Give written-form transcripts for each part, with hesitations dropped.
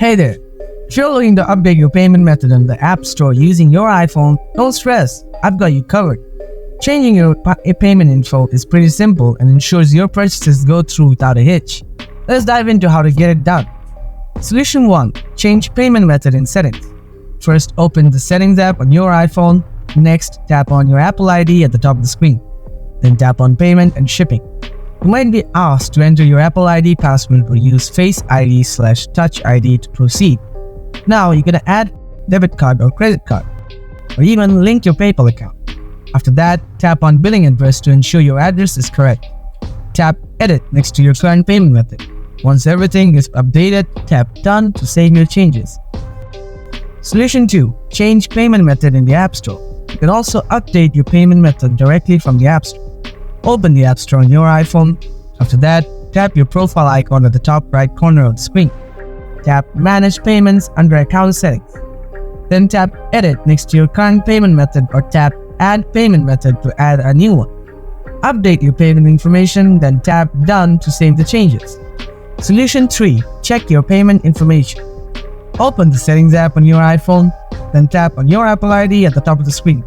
Hey there! If you're looking to update your payment method on the App Store using your iPhone, don't stress, I've got you covered. Changing your payment info is pretty simple and ensures your purchases go through without a hitch. Let's dive into how to get it done. Solution 1. Change payment method in settings. First, open the Settings app on your iPhone. Next, tap on your Apple ID at the top of the screen. Then tap on Payment and Shipping. You might be asked to enter your Apple ID password or use Face ID/Touch ID to proceed. Now you're gonna add debit card or credit card, or even link your PayPal account. After that, tap on Billing Address to ensure your address is correct. Tap Edit next to your current payment method. Once everything is updated, tap Done to save your changes. Solution 2. Change payment method in the App Store. You can also update your payment method directly from the App Store. Open the App Store on your iPhone. After that, tap your profile icon at the top right corner of the screen. Tap Manage Payments under Account Settings. Then tap Edit next to your current payment method or tap Add Payment Method to add a new one. Update your payment information, then tap Done to save the changes. Solution 3. Check your payment information. Open the Settings app on your iPhone, then tap on your Apple ID at the top of the screen.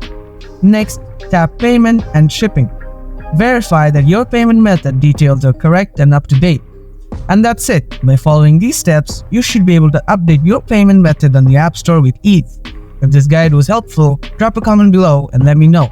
Next, tap Payment and Shipping. Verify that your payment method details are correct and up to date. And that's it. By following these steps, you should be able to update your payment method on the App Store with ease. If this guide was helpful, drop a comment below and let me know.